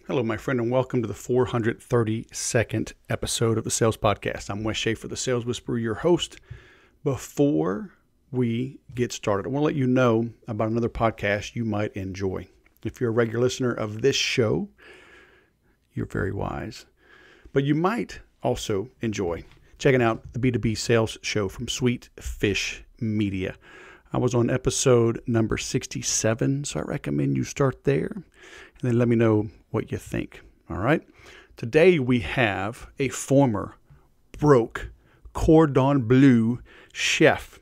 Hello, my friend, and welcome to the 432nd episode of the Sales Podcast. I'm Wes Schaefer, the Sales Whisperer, your host. Before we get started, I want to let you know about another podcast you might enjoy. If you're a regular listener of this show, you're very wise. But you might also enjoy checking out the B2B sales show from Sweet Fish Media. I was on episode number 67, so I recommend you start there and then let me know what you think. All right. Today we have a former broke Cordon Bleu chef.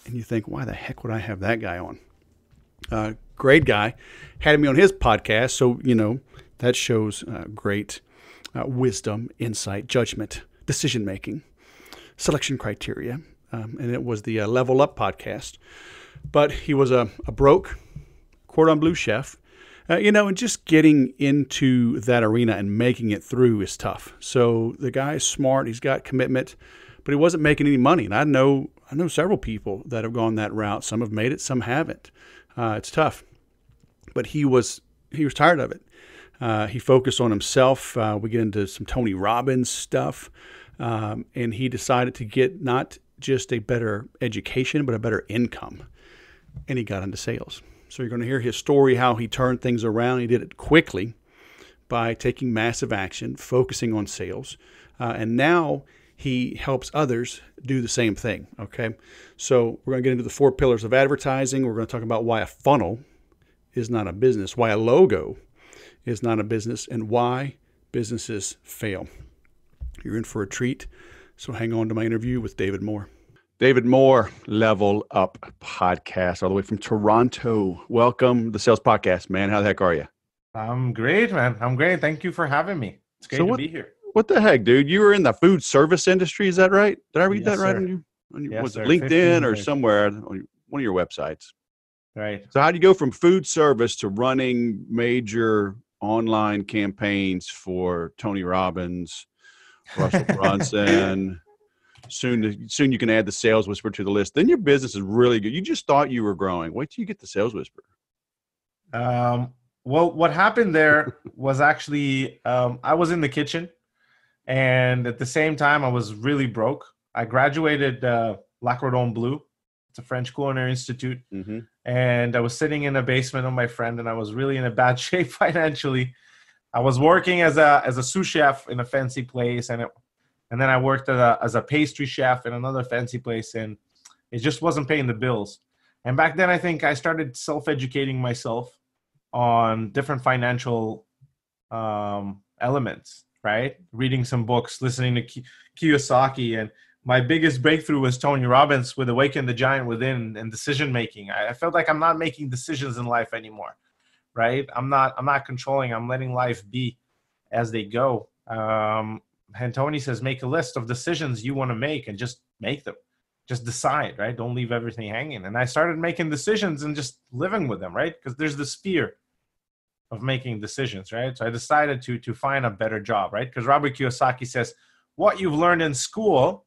And you think, why the heck would I have that guy on? Great guy. Had me on his podcast, so, that shows great wisdom, insight, judgment, decision-making, selection criteria. And it was the Level Up podcast. But he was a broke Cordon Bleu chef. And just getting into that arena and making it through is tough. So the guy is smart. He's got commitment, but he wasn't making any money. And I know several people that have gone that route. Some have made it, some haven't. It's tough. But he was tired of it. He focused on himself. We get into some Tony Robbins stuff. And he decided to get not just a better education, but a better income. And he got into sales. So you're going to hear his story, how he turned things around. He did it quickly by taking massive action, focusing on sales. And now he helps others do the same thing. Okay. So we're going to get into the 4 pillars of advertising. We're going to talk about why a funnel is not a business, why a logo is not a business, and why businesses fail. You're in for a treat. So hang on to my interview with David Moore. David Moore, Level Up Podcast, all the way from Toronto. Welcome to the Sales Podcast, man. How the heck are you? I'm great, man. I'm great. Thank you for having me. It's great to be here. What the heck, dude? You were in the food service industry, is that right? Did I read that right on you? Yes, was it sir. LinkedIn or somewhere on one of your websites? Right. So how do you go from food service to running major online campaigns for Tony Robbins, Russell Brunson? Soon you can add the Sales Whisperer to the list. Then your business is really good. You just thought you were growing. Wait till you get the Sales Whisperer. Well, what happened there was actually I was in the kitchen, and at the same time I was really broke. I graduated Cordon bleu. It's a French culinary institute, and I was sitting in the basement of my friend, and I was really in a bad shape financially. I was working as a sous chef in a fancy place, and then I worked as a pastry chef in another fancy place, and it just wasn't paying the bills. And back then, I think I started self-educating myself on different financial elements, right? Reading some books, listening to Kiyosaki, and my biggest breakthrough was Tony Robbins with Awaken the Giant Within and decision-making. I felt like I'm not making decisions in life anymore, right? I'm not controlling. I'm letting life be as they go. And Tony says, make a list of decisions you want to make and just make them. Just decide, right? Don't leave everything hanging. And I started making decisions and just living with them, right? Because there's this fear of making decisions, right? So I decided to find a better job, right? Because Robert Kiyosaki says, what you've learned in school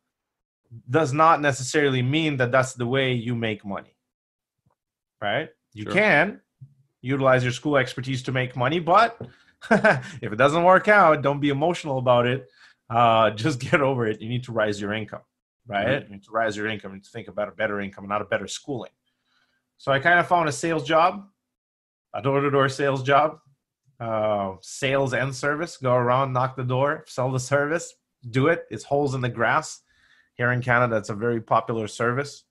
does not necessarily mean that that's the way you make money, right? You can utilize your school expertise to make money, but if it doesn't work out, don't be emotional about it. Just get over it. You need to rise your income, right? You need to rise your income and think about a better income, not a better schooling. So I kind of found a sales job, a door-to-door sales job, sales and service. Go around, knock the door, sell the service, do it. It's holes in the grass. Here in Canada, it's a very popular service.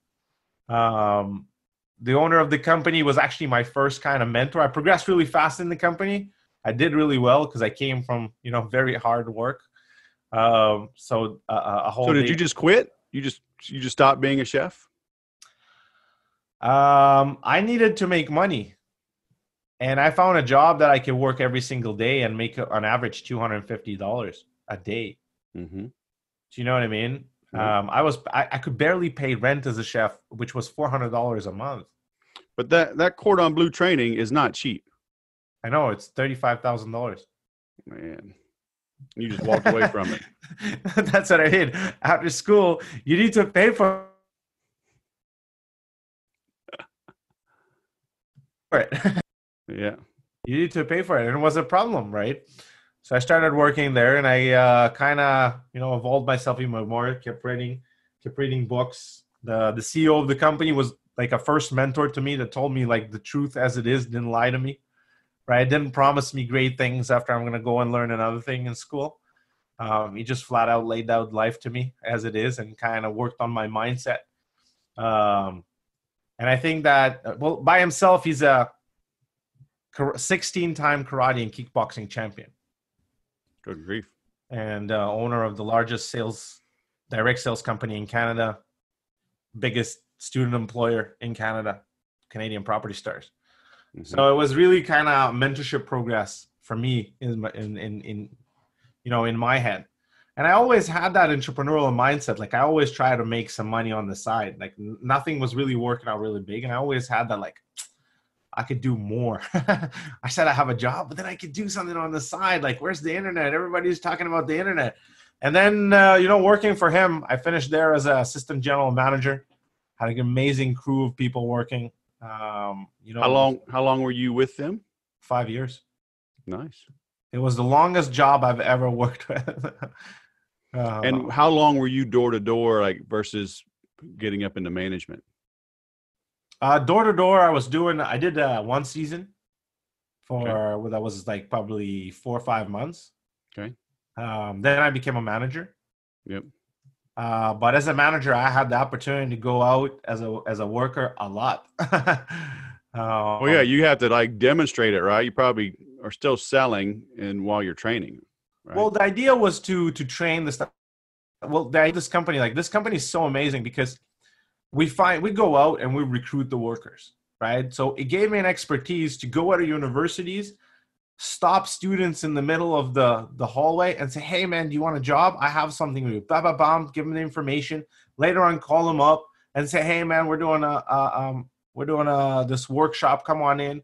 The owner of the company was actually my first kind of mentor. I progressed really fast in the company. I did really well because I came from, very hard work. So did you just quit? You just stopped being a chef? I needed to make money, and I found a job that I could work every single day and make on average $250 a day. Do you know what I mean? I could barely pay rent as a chef, which was $400 a month. But that Cordon Bleu training is not cheap. I know, it's $35,000. Man. You just walked away from it. That's what I did. After school, you need to pay for it. Yeah. You need to pay for it. And it was a problem, right? So I started working there, and I kind of, evolved myself even more, kept reading books. The CEO of the company was like a first mentor to me that told me like the truth as it is, didn't lie to me, right? Didn't promise me great things after I'm going to go and learn another thing in school. He just flat out laid out life to me as it is and kind of worked on my mindset. And I think that, well, by himself, he's a 16-time karate and kickboxing champion. Good grief. And owner of the largest direct sales company in Canada, biggest student employer in Canada, Canadian Property Stars. Mm-hmm. So it was really kind of mentorship progress for me in my head. And I always had that entrepreneurial mindset. Like I always try to make some money on the side. Like nothing was really working out really big. And I always had that, like, I could do more. I said I have a job, but then I could do something on the side. Like, where's the internet? Everybody's talking about the internet. And then, working for him, I finished there as an assistant general manager. Had an amazing crew of people working. How long were you with them? 5 years. Nice. It was the longest job I've ever worked with. And how long were you door to door, like versus getting up into management? Door to door, I did one season that was like probably 4 or 5 months. Okay. Then I became a manager. Yep. But as a manager, I had the opportunity to go out as a worker a lot. Well, yeah, you have to like demonstrate it, right? You probably are still selling while you're training. Right? Well, the idea was to train the stuff. Well, this company is so amazing because we go out and we recruit the workers, right? So it gave me an expertise to go out of universities, stop students in the middle of the hallway and say, hey man, do you want a job? I have something for you. Blah, blah, blah, give them the information. Later on, call them up and say, hey man, we're doing this workshop. Come on in,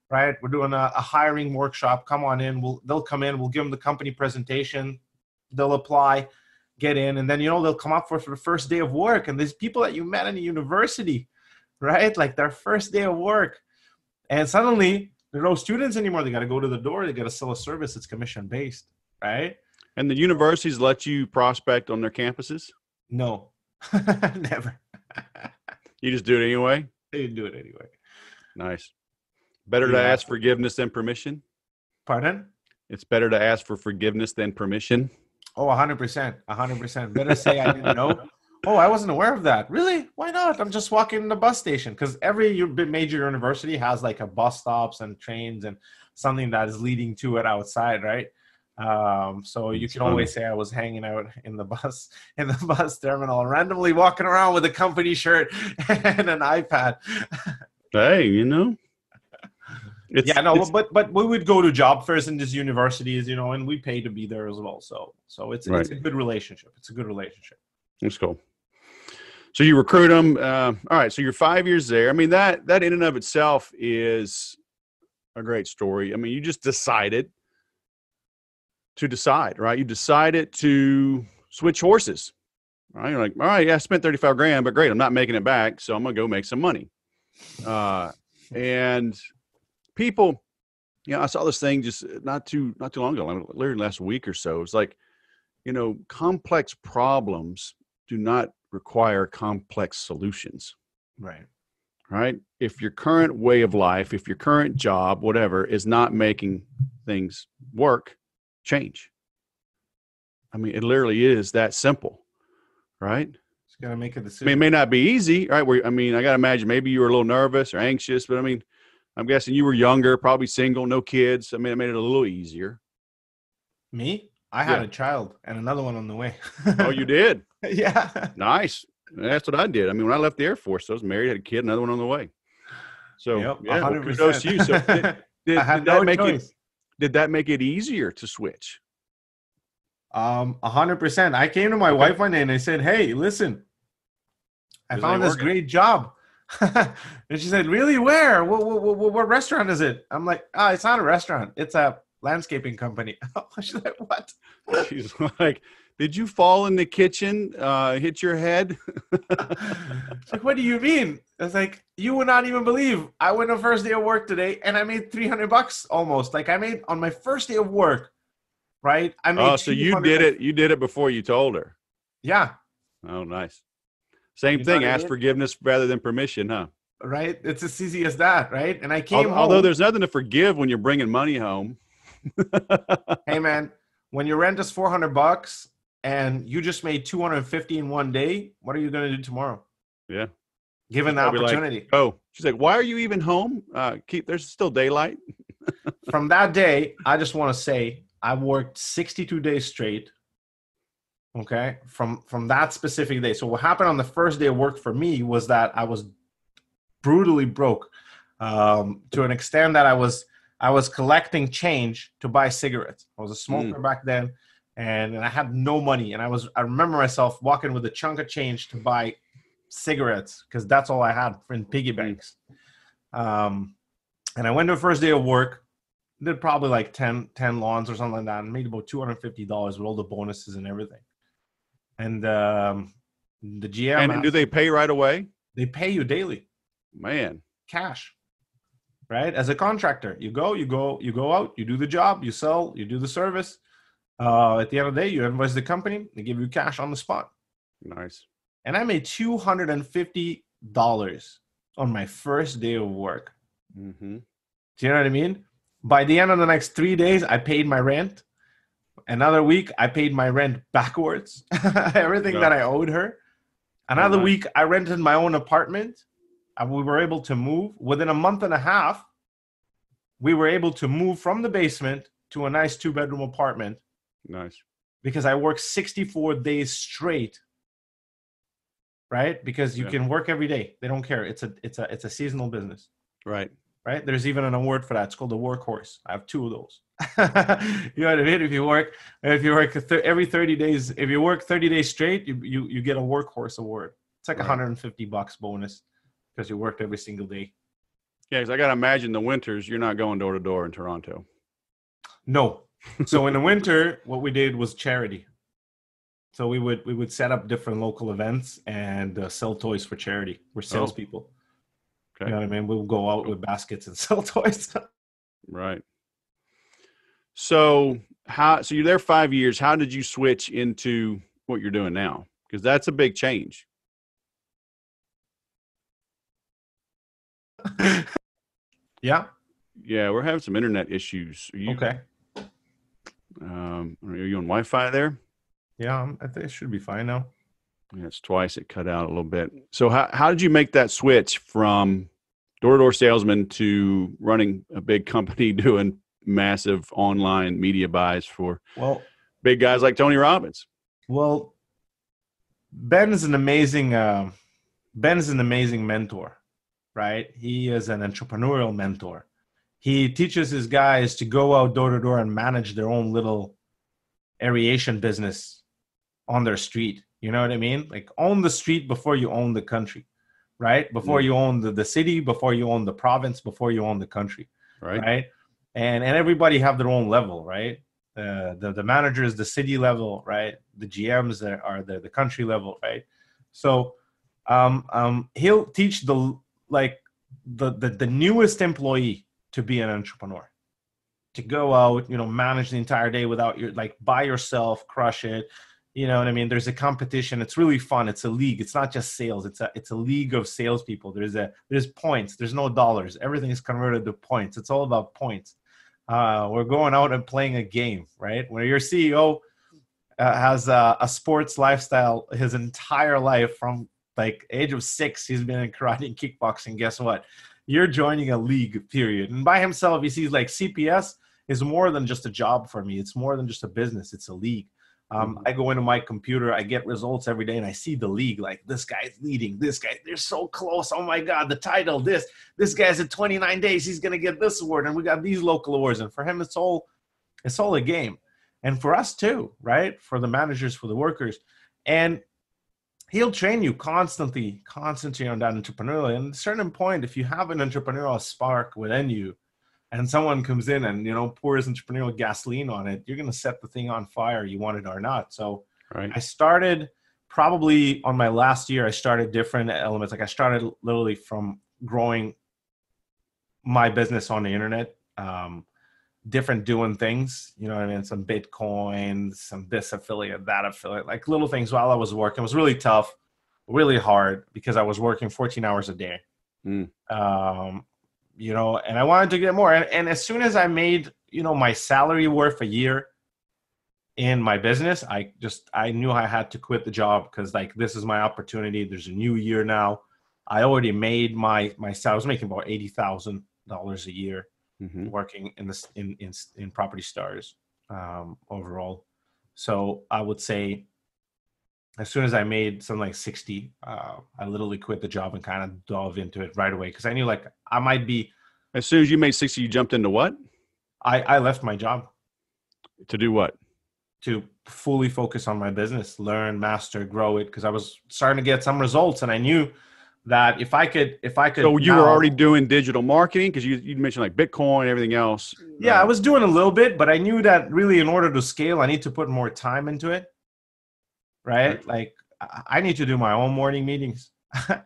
right? We're doing a hiring workshop. Come on in. They'll come in. We'll give them the company presentation. They'll apply, get in, and then they'll come up for the first day of work. And there's people that you met in the university, right? Like their first day of work, and suddenly there are no students anymore. They got to go to the door. They got to sell a service. It's commission based, right? And the universities let you prospect on their campuses? No, never. You just do it anyway? They do it anyway. Nice. Better to ask forgiveness than permission? Pardon? It's better to ask for forgiveness than permission? Oh, 100%. 100%. Better say I didn't know. Oh, I wasn't aware of that. Really? Why not? I'm just walking in the bus station, because every major university has like a bus stops and trains and something that is leading to it outside, right? So you can always say I was hanging out in the bus terminal, randomly walking around with a company shirt and an iPad. Hey, but we would go to job fairs in these universities, and we pay to be there as well. So it's a good relationship. It's a good relationship. That's cool. So you recruit them. All right. So you're 5 years there. I mean, that in and of itself is a great story. I mean, you just decided to decide, right? You decided to switch horses, right? You're like, all right, yeah, I spent $35,000, but great, I'm not making it back, so I'm gonna go make some money. And people, I saw this thing just not too long ago, literally last week or so. It's like, complex problems do not require complex solutions. Right. Right. If your current way of life, if your current job, whatever, is not making things work, change. I mean, it literally is that simple, right? It's got to make a decision. I mean, it may not be easy, right? I got to imagine maybe you were a little nervous or anxious, but I mean, I'm guessing you were younger, probably single, no kids. I mean, it made it a little easier. Me? I had a child and another one on the way. Oh, you did? Yeah. Nice. That's what I did. I mean, when I left the Air Force, I was married, had a kid, another one on the way. So, yep, yeah, well, kudos to you. So did that make it easier to switch? 100%. I came to my wife one day and I said, hey, listen, I found this great job. And she said, really? Where? What restaurant is it? I'm like, it's not a restaurant. It's a landscaping company. She's like, what? She's like, Did you fall in the kitchen, hit your head? It's like, what do you mean? It's like, you would not even believe. I went on first day of work today and I made $300 almost. Like I made on my first day of work, right? I made Oh, so you did it. You did it before you told her. Yeah. Oh, nice. Same You know thing. what I Ask mean? forgiveness rather than permission, huh? Right? It's as easy as that, right? And I came Although home. there's nothing to forgive when you're bringing money home. Hey man, when your rent is $400 and you just made 250 in one day, what are you going to do tomorrow? Yeah. Given She's the probably opportunity. like, oh, she's like, why are you even home? There's still daylight. From that day, I just want to say I worked 62 days straight. Okay. From that specific day. So what happened on the first day of work for me was that I was brutally broke, to an extent that I was collecting change to buy cigarettes. I was a smoker back then, and I had no money. And I remember myself walking with a chunk of change to buy cigarettes because that's all I had in piggy banks. And I went to the first day of work, did probably like 10 lawns or something like that, and made about $250 with all the bonuses and everything. And the GM And do they pay right away? They pay you daily. Man. Cash. Right? As a contractor, you go out, you do the job, you sell, you do the service. At the end of the day, you invoice the company, they give you cash on the spot. Nice. And I made $250 on my first day of work. Mm-hmm. Do you know what I mean? By the end of the next 3 days, I paid my rent. Another week, I paid my rent backwards. Everything that I owed her. Another week, I rented my own apartment. And we were able to move. Within a month and a half, we were able to move from the basement to a nice 2-bedroom apartment. Nice. Because I worked 64 days straight. Right? Because you can work every day. They don't care. It's a seasonal business. Right. Right? There's even an award for that. It's called the workhorse. I have 2 of those. You know what I mean? If you work every 30 days, if you work 30 days straight, you get a workhorse award. It's like $150 bonus because you worked every single day. Yeah, because I got to imagine the winters, you're not going door to door in Toronto. No. So in the winter, what we did was charity. So we would set up different local events and sell toys for charity. We're salespeople. Okay. You know what I mean? We'll go out with baskets and sell toys. Right. So you're there 5 years. How did you switch into what you're doing now? Because that's a big change. Yeah. Yeah, we're having some internet issues. Okay. Are you on Wi-Fi there? Yeah, I think it should be fine now. Yeah, it's twice. It cut out a little bit. So how did you make that switch from door-to-door salesman to running a big company doing massive online media buys for big guys like Tony Robbins? Well, Ben is an amazing mentor, right? He is an entrepreneurial mentor. He teaches his guys to go out door to door and manage their own little aeration business on their street. You know what I mean? Like own the street before you own the country, right? Before you own the city, before you own the province, before you own the country, right? And everybody have their own level, right? The managers, the city level, right? The GMs are the country level, right? So he'll teach the newest employee to be an entrepreneur, to go out, manage the entire day without by yourself, crush it. You know what I mean? There's a competition. It's really fun. It's a league. It's not just sales. It's a league of salespeople. There's points. There's no dollars. Everything is converted to points. It's all about points. We're going out and playing a game, right? When your CEO has a sports lifestyle his entire life, from age of 6, he's been in karate and kickboxing. Guess what? You're joining a league, period. And by himself, he sees CPS is more than just a job for me. It's more than just a business. It's a league. I go into my computer, I get results every day, and I see the league. This guy's leading. This guy, they're so close. Oh my God, the title. This guy's at 29 days. He's gonna get this award, and we got these local awards. And for him, it's all a game, and for us too, right? For the managers, for the workers, and he'll train you constantly on that entrepreneurial. And at a certain point, if you have an entrepreneurial spark within you, and someone comes in and pours entrepreneurial gasoline on it, you're going to set the thing on fire, you want it or not. So Right. I started probably on my last year, I started different elements. Like I started literally from growing my business on the internet, different doing things, you know what I mean? Some Bitcoin, some this affiliate, that affiliate, like little things while I was working. It was really tough, really hard because I was working 14 hours a day. You know, and I wanted to get more. And as soon as I made, you know, my salary worth a year in my business, I knew I had to quit the job because like, this is my opportunity. There's a new year now. I already made my salary. I was making about $80,000 a year working in this, in Property Stars, overall. So I would say as soon as I made something like 60, I literally quit the job and kind of dove into it right away. Cause I knew like I might be. As soon as you made 60, you jumped into what? I left my job. To do what? To fully focus on my business, learn, master, grow it. Cause I was starting to get some results and I knew that if I could. So you were already doing digital marketing? Cause you mentioned like Bitcoin and everything else. Yeah, I was doing a little bit, but I knew that really in order to scale, I need to put more time into it. Right? Like I need to do my own morning meetings.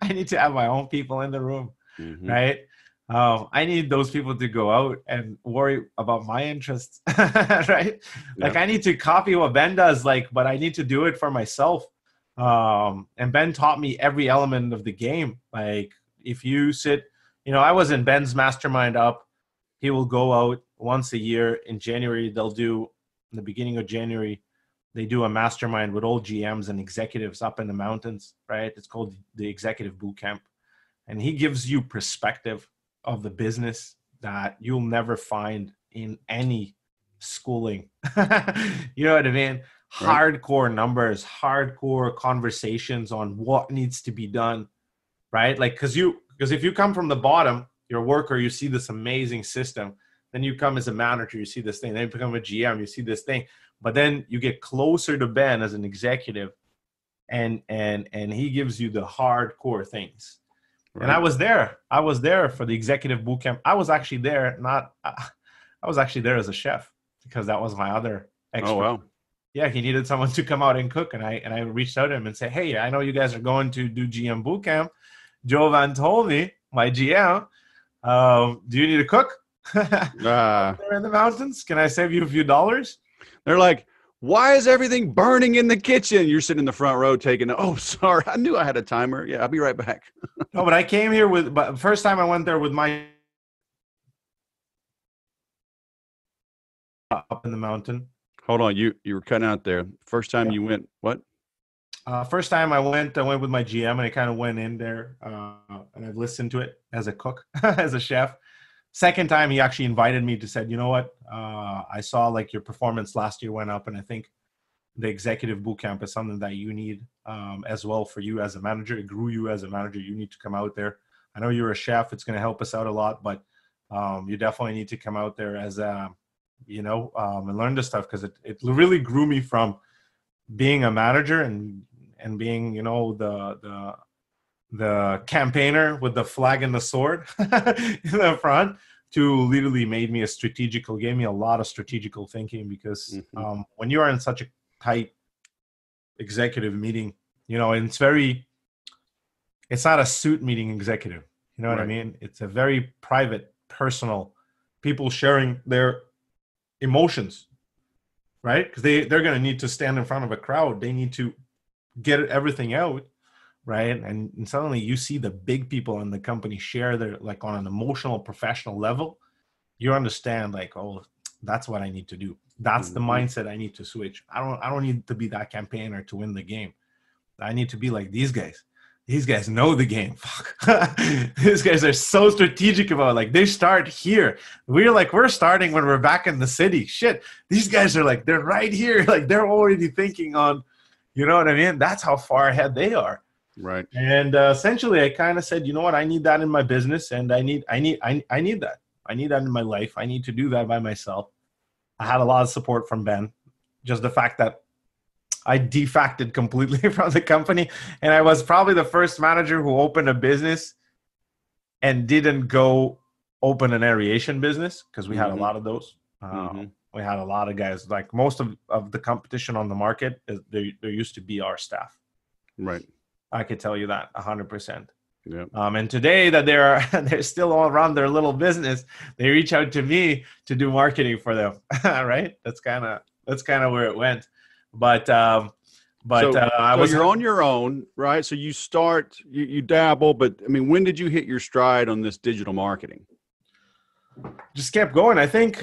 I need to have my own people in the room. Right? I need those people to go out and worry about my interests. Right? Like I need to copy what Ben does, like, but I need to do it for myself. And Ben taught me every element of the game. Like if you sit, you know, I was in Ben's mastermind up. He will go out once a year in January. They'll do in the beginning of January. They do a mastermind with all GMs and executives up in the mountains, right? It's called the Executive Boot Camp. And he gives you perspective of the business that you'll never find in any schooling. You know what I mean? Right. Hardcore numbers, hardcore conversations on what needs to be done, right? Like, because if you come from the bottom, you're a worker, you see this amazing system. Then you come as a manager, you see this thing. Then you become a GM, you see this thing. But then you get closer to Ben as an executive, and he gives you the hardcore things. Right. And I was there for the executive boot camp. I was actually there as a chef because that was my other expert. Oh, wow. Yeah, he needed someone to come out and cook, and I reached out to him and said, "Hey, I know you guys are going to do GM boot camp. Jovan told me, my GM, do you need a cook? They're in the mountains. Can I save you a few dollars?" They're like, "Why is everything burning in the kitchen?" You're sitting in the front row taking, "Oh, sorry, I knew I had a timer. Yeah, I'll be right back." No, but I came here but first time I went there with my up in the mountain. Hold on, you were cutting out there. First time you went, what? First time I went with my GM, and I kind of went in there, and I've listened to it as a cook, as a chef. Second time, he actually invited me to said, "You know what? I saw like your performance last year went up, and I think the executive boot camp is something that you need as well for you as a manager. It grew you as a manager. You need to come out there. I know you're a chef. It's going to help us out a lot, but you definitely need to come out there as a, and learn this stuff because it really grew me from being a manager and being, the campaigner with the flag and the sword in the front to literally made me gave me a lot of strategical thinking because when you are in such a tight executive meeting, and it's not a suit meeting executive, you know what I mean? It's a very private, personal, people sharing their emotions, right? Because they're going to need to stand in front of a crowd. They need to get everything out. Right. And suddenly you see the big people in the company share their, like on an emotional, professional level, you understand like, oh, that's what I need to do. That's the mindset I need to switch. I don't need to be that campaigner to win the game. I need to be like these guys. These guys know the game. Fuck. These guys are so strategic about it. Like they start here. We're starting when we're back in the city. Shit. These guys are like, they're right here. Like they're already thinking on, you know what I mean? That's how far ahead they are. Right. And essentially I kind of said, you know what, I need that in my business and I need that. I need that in my life. I need to do that by myself. I had a lot of support from Ben. Just the fact that I defected completely from the company. And I was probably the first manager who opened a business and didn't go open an aeration business because we had a lot of those. We had a lot of guys. Like most of the competition on the market, there used to be our staff. Right. I could tell you that 100%. Yeah. And today that they're still all around their little business, they reach out to me to do marketing for them. Right? That's kind of where it went. But I was you're on your own, right? So you start, you dabble, but I mean, when did you hit your stride on this digital marketing? just kept going. I think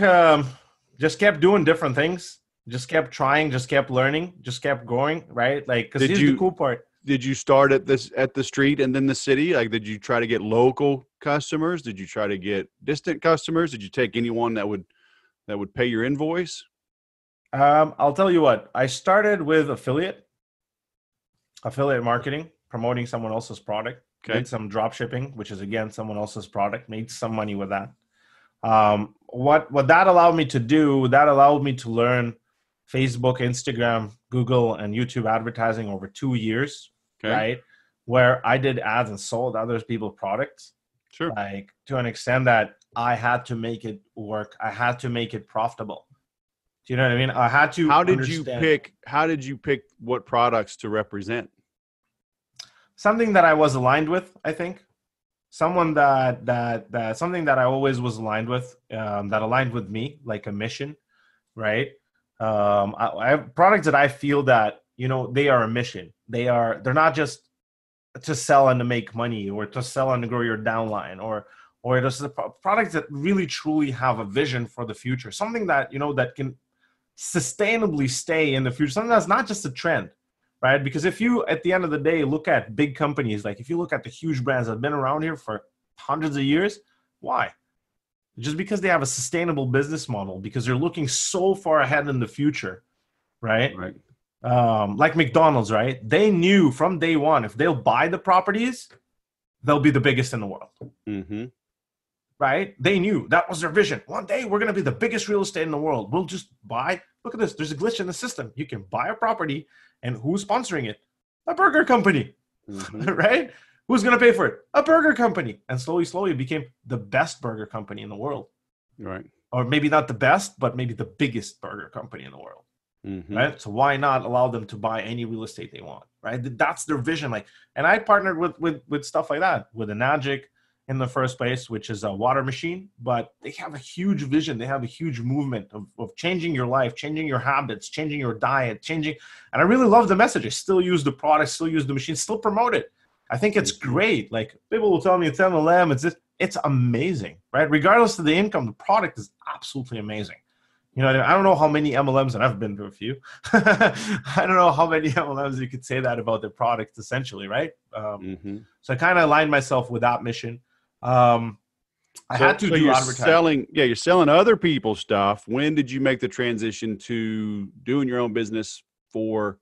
just kept doing different things. Just kept trying. Just kept learning. Just kept going. Right? Like, because here's the cool part. Did you start at the street and then the city? Like, did you try to get local customers? Did you try to get distant customers? Did you take anyone that would pay your invoice? I'll tell you what. I started with affiliate marketing, promoting someone else's product. Okay. Did some drop shipping, which is again someone else's product. Made some money with that. What that allowed me to do, that allowed me to learn Facebook, Instagram, Google, and YouTube advertising over 2 years, okay. Right? Where I did ads and sold other people's products. Sure. Like, to an extent that I had to make it work. I had to make it profitable. Do you know what I mean? I had to. How did you pick what products to represent? Something that I was aligned with, I think. Something that I always was aligned with, that aligned with me, like a mission, right? I have products that I feel that, they are a mission. They're not just to sell and to make money, or to sell and to grow your downline, or just the products that really truly have a vision for the future. Something that, that can sustainably stay in the future. Something that's not just a trend, right? Because if you, at the end of the day, look at big companies, like if you look at the huge brands that have been around here for hundreds of years, why? Just because they have a sustainable business model, because they're looking so far ahead in the future, right? Right. Like McDonald's, right? They knew from day one, if they'll buy the properties, they'll be the biggest in the world. Mm-hmm. Right? They knew that was their vision. One day we're going to be the biggest real estate in the world. We'll just buy. Look at this. There's a glitch in the system. You can buy a property, and who's sponsoring it? A burger company, right? Who's going to pay for it? A burger company. And slowly it became the best burger company in the world. Right. Or maybe not the best, but maybe the biggest burger company in the world. Mm-hmm. Right? So why not allow them to buy any real estate they want? Right? That's their vision. Like, and I partnered with stuff like that, with Enagic in the first place, which is a water machine, but they have a huge vision. They have a huge movement of changing your life, changing your habits, changing your diet, and I really love the message. I still use the product, still use the machine, still promote it. I think it's great. Like, people will tell me it's MLM, it's amazing, right? Regardless of the income, the product is absolutely amazing. I don't know how many MLMs, and I've been to a few. I don't know how many MLMs you could say that about their product, essentially, right? So I kind of aligned myself with that mission. I had to do advertising. You're selling other people's stuff. When did you make the transition to doing your own business, where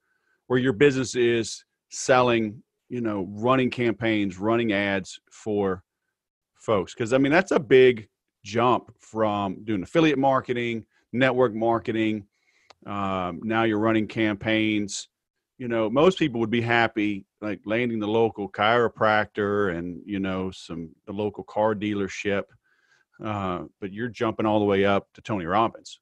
your business is selling, running campaigns, running ads for folks? Because, I mean, that's a big jump from doing affiliate marketing, network marketing. Now you're running campaigns. Most people would be happy, like landing the local chiropractor and, the local car dealership. But you're jumping all the way up to Tony Robbins.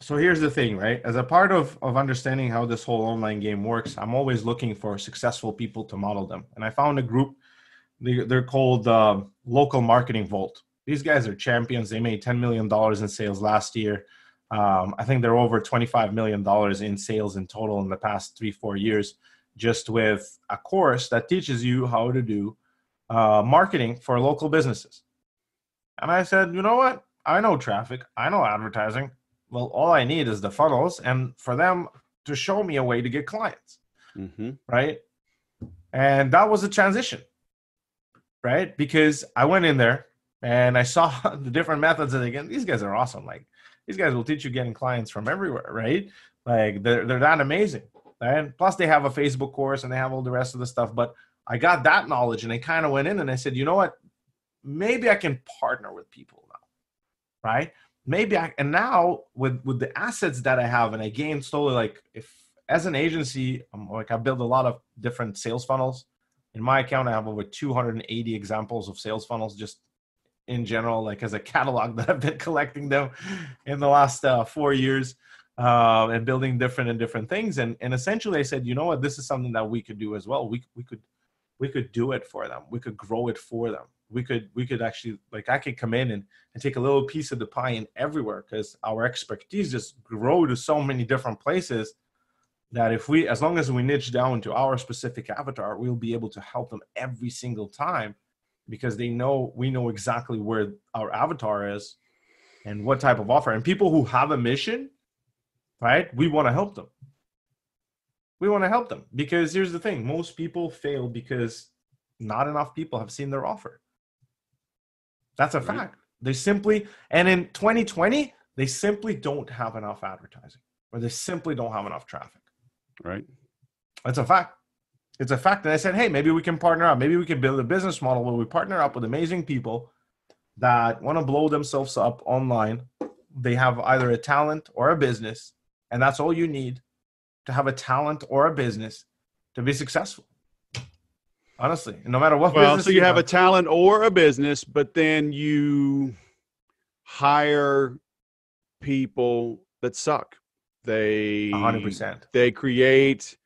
So here's the thing, right? As a part of understanding how this whole online game works, I'm always looking for successful people to model them. And I found a group, they're called Local Marketing Vault. These guys are champions. They made $10 million in sales last year. I think they're over $25 million in sales in total in the past 3-4 years, just with a course that teaches you how to do marketing for local businesses. And I said, you know what? I know traffic. I know advertising. Well, all I need is the funnels and for them to show me a way to get clients, right? And that was a transition, right? Because I went in there and I saw the different methods. And again, these guys are awesome. Like, these guys will teach you getting clients from everywhere, right? Like, they're that amazing. And plus they have a Facebook course and they have all the rest of the stuff. But I got that knowledge and I kind of went in and I said, you know what? Maybe I can partner with people now, right? And now with the assets that I have and I gained slowly, like, if as an agency, I build a lot of different sales funnels. In my account, I have over 280 examples of sales funnels just in general, like as a catalog that I've been collecting them in the last 4 years, and building different things. And essentially I said, you know what, this is something that we could do as well. We could do it for them. We could grow it for them. We could actually, like, I could come in and take a little piece of the pie in everywhere, because our expertise just grow to so many different places that as long as we niche down to our specific avatar, we'll be able to help them every single time, because we know exactly where our avatar is and what type of offer. And people who have a mission, right? We want to help them. We want to help them, because here's the thing. Most people fail because not enough people have seen their offer. That's a fact. They simply, and in 2020, they simply don't have enough advertising, or they simply don't have enough traffic. Right. That's a fact. It's a fact. And I said, hey, maybe we can partner up. Maybe we can build a business model where we partner up with amazing people that want to blow themselves up online. They have either a talent or a business, and that's all you need to have a talent or a business to be successful. Honestly, no matter what business. So you have a talent or a business, but then you hire people that suck. 100%. They create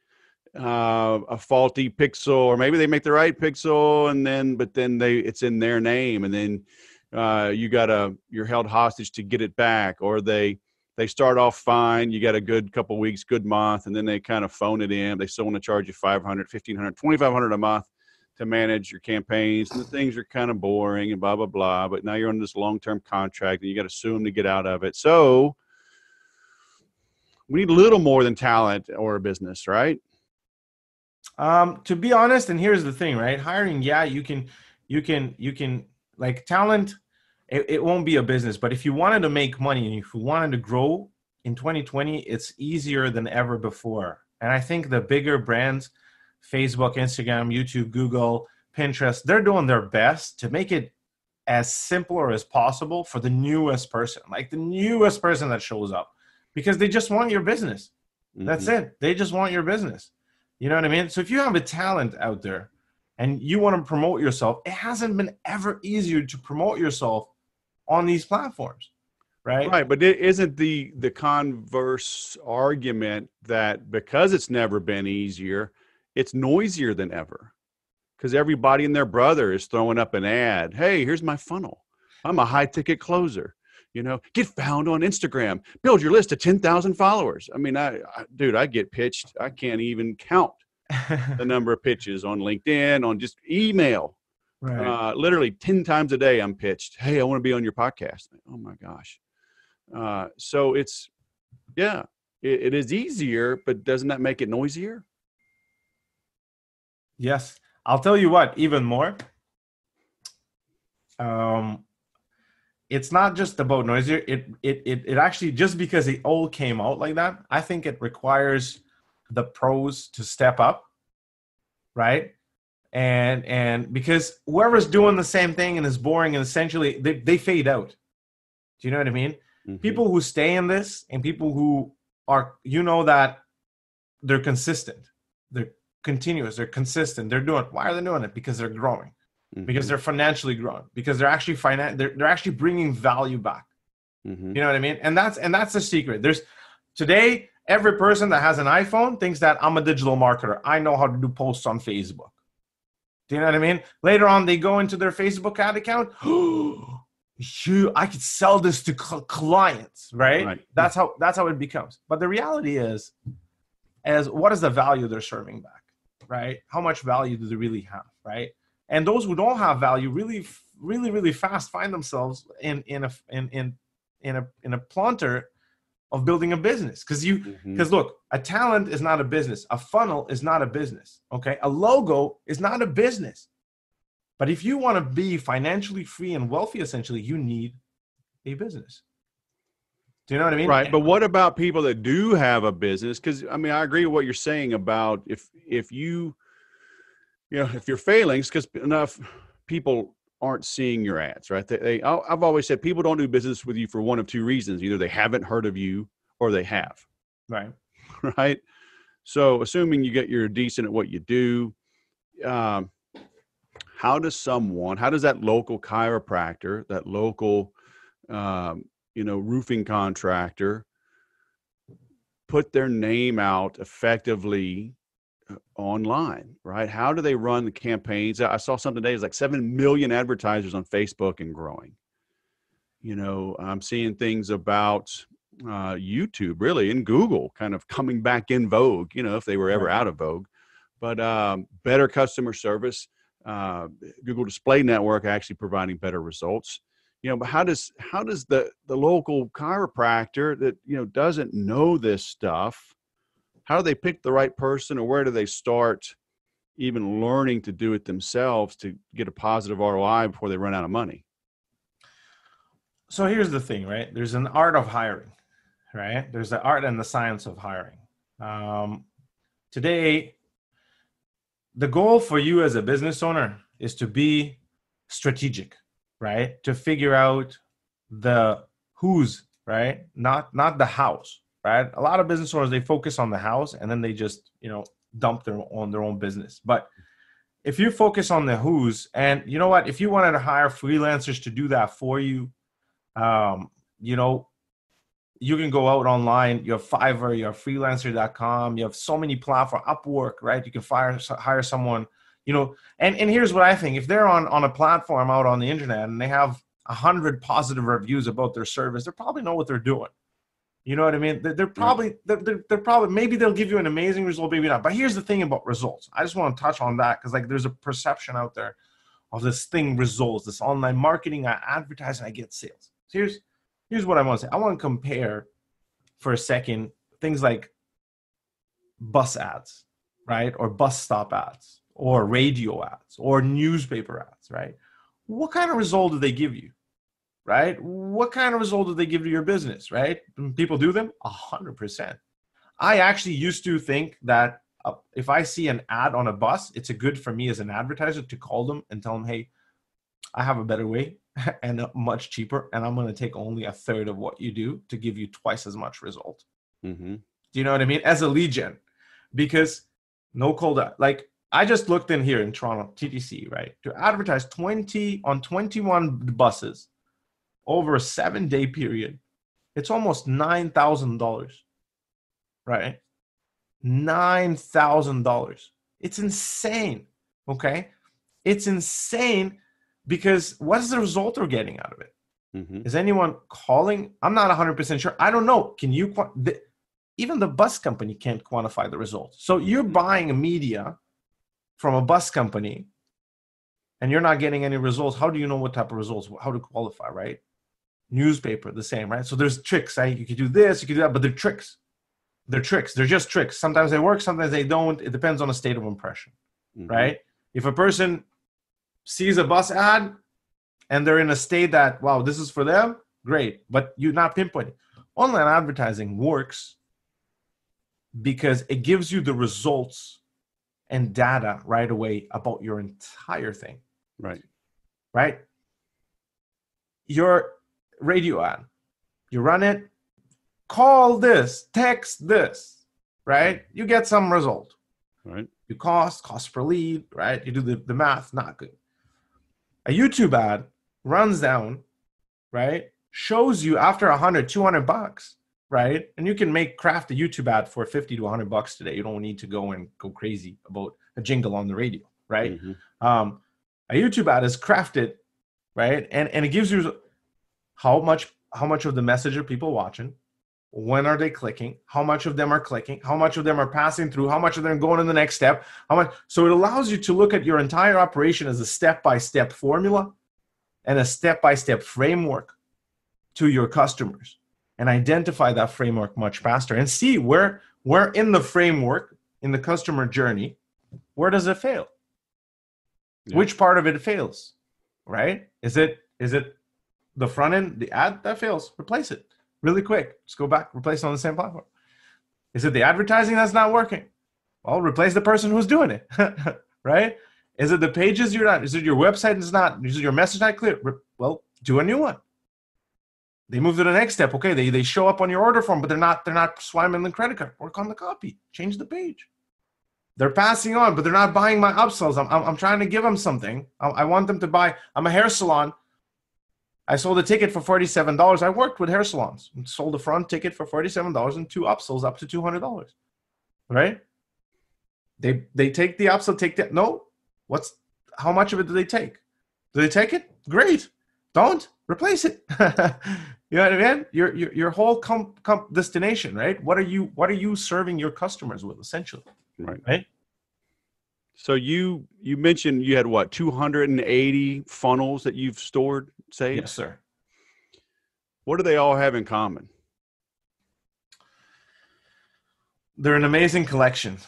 a faulty pixel, or maybe they make the right pixel, but then it's in their name, and then you're held hostage to get it back, or they start off fine. You got a good couple weeks, good month, and then they kind of phone it in. They still want to charge you $500, $1,500, $2,500 a month to manage your campaigns, and the things are kind of boring and blah, blah, blah. But now you're on this long-term contract, and you got to sue them to get out of it. So we need a little more than talent or a business, right? To be honest, and here's the thing, right? Hiring, yeah, you can like talent. It won't be a business, but if you wanted to make money and if you wanted to grow in 2020, it's easier than ever before. And I think the bigger brands, Facebook, Instagram, YouTube, Google, Pinterest, they're doing their best to make it as simple as possible for the newest person, like the newest person that shows up, because they just want your business. Mm-hmm. That's it. They just want your business. You know what I mean? So if you have a talent out there and you want to promote yourself, it hasn't been ever easier to promote yourself on these platforms, right? Right, but it isn't the converse argument that because it's never been easier, it's noisier than ever, because everybody and their brother is throwing up an ad. Hey, here's my funnel. I'm a high ticket closer. Get found on Instagram. Build your list of 10,000 followers. I mean, I get pitched. I can't even count the number of pitches on LinkedIn, on just email. Right. Literally 10 times a day I'm pitched. Hey, I want to be on your podcast. Oh my gosh. So it is easier, but doesn't that make it noisier? Yes. I'll tell you what, even more. It's not just about noisier. It actually, just because it all came out like that, I think it requires the pros to step up, right? And because whoever's doing the same thing and is boring, and essentially they fade out. Do you know what I mean? Mm-hmm. People who stay in this and people who are, that they're consistent, they're continuous, they're consistent, they're doing. Why are they doing it? Because they're growing. Mm-hmm. Because they're financially growing, because they're actually they're actually bringing value back. Mm-hmm. You know what I mean? And that's the secret. Today, every person that has an iPhone thinks that I'm a digital marketer. I know how to do posts on Facebook. Do you know what I mean? Later on, they go into their Facebook ad account. I could sell this to clients, right? That's how it becomes. But the reality is what is the value they're serving back, right? How much value do they really have, right? And those who don't have value really, really, really fast find themselves in a planter of building a business. Because look, a talent is not a business. A funnel is not a business. Okay, a logo is not a business. But if you want to be financially free and wealthy, essentially, you need a business. Do you know what I mean? Right. But what about people that do have a business? Because I mean, I agree with what you're saying about if you're failing, it's because enough people aren't seeing your ads, right? I've always said people don't do business with you for one of two reasons. Either they haven't heard of you or they have. Right. Right. So assuming you're decent at what you do, how does that local chiropractor, that local, roofing contractor put their name out effectively online, right? How do they run the campaigns? I saw something today, it's like 7 million advertisers on Facebook and growing. I'm seeing things about YouTube, really, and Google kind of coming back in vogue, if they were ever out of vogue. But better customer service, Google Display Network actually providing better results. But how does the local chiropractor that doesn't know this stuff, how do they pick the right person, or where do they start even learning to do it themselves to get a positive ROI before they run out of money? So here's the thing, right? There's an art of hiring, right? There's the art and the science of hiring. Today, the goal for you as a business owner is to be strategic, right? To figure out the who's, right? Not the house, right? A lot of business owners, they focus on the house and then they just, dump their own business. But if you focus on the who's, and you know what, if you wanted to hire freelancers to do that for you, you can go out online, you have Fiverr, you have freelancer.com, you have so many platforms, Upwork, right? You can hire someone, and here's what I think. If they're on a platform out on the internet and they have 100 positive reviews about their service, they probably know what they're doing. You know what I mean? They're probably, maybe they'll give you an amazing result, maybe not. But here's the thing about results. I just want to touch on that because there's a perception out there of this thing, results, this online marketing. I advertise and I get sales. So here's what I want to say. I want to compare for a second things like bus ads, right? Or bus stop ads, or radio ads, or newspaper ads, right? What kind of result do they give you, right? What kind of result do they give to your business, right? People do them 100%. I actually used to think that if I see an ad on a bus, it's a good for me as an advertiser to call them and tell them, hey, I have a better way and much cheaper, and I'm going to take only a third of what you do to give you twice as much result. Mm-hmm. Do you know what I mean? As a lead gen, because no cold ad. Like I just looked in here in Toronto, TTC, right? To advertise 21 buses over a 7-day period, it's almost $9,000, right? $9,000. It's insane. Okay. It's insane because what is the result they're getting out of it? Mm-hmm. Is anyone calling? I'm not 100% sure. I don't know. Can you, even the bus company can't quantify the results. So you're buying a media from a bus company and you're not getting any results. How do you know what type of results, how to qualify, right? Newspaper, the same, right? So there's tricks, right? You could do this, you could do that, but they're tricks. They're tricks. They're just tricks. Sometimes they work, sometimes they don't. It depends on the state of impression, right? If a person sees a bus ad and they're in a state that, wow, this is for them, great. But you're not pinpointing. Online advertising works because it gives you the results and data right away about your entire thing. Right. Right? Your radio ad, you run it, call this, text this, right? You get some result. Right. You cost per lead, right? You do the math, not good. A YouTube ad runs down, right? Shows you after $100-$200, right? And you can craft a YouTube ad for $50 to $100 today. You don't need to go crazy about a jingle on the radio, right? Mm-hmm. A YouTube ad is crafted, right? And it gives you how much of the message are people watching, when are they clicking, how much of them are clicking, how much of them are passing through, how much of them are going to the next step, how much. So it allows you to look at your entire operation as a step-by-step formula and a step-by-step framework to your customers, and identify that framework much faster and see where in the framework, in the customer journey, where does it fail? Yeah. Which part of it fails, right? Is it the front end, the ad that fails? Replace it really quick. Just go back, replace it on the same platform. Is it the advertising that's not working? Well, replace the person who's doing it, right? Is it the pages you're not? Is it your website is not? Is it your message not clear? Well, do a new one. They move to the next step. Okay, they show up on your order form, but they're not swiping the credit card. Work on the copy. Change the page. They're passing on, but they're not buying my upsells. I'm trying to give them something. I want them to buy. I'm a hair salon. I sold a ticket for $47. I worked with hair salons and sold a front ticket for $47 and 2 upsells up to $200. Right? They take the upsell, take that. No, how much of it do they take? Do they take it? Great. Don't replace it. You know what I mean? Your whole destination, right? What are you serving your customers with, essentially? Right. So you mentioned you had what, 280 funnels that you've stored, saved? Yes, sir. What do they all have in common? They're an amazing collection.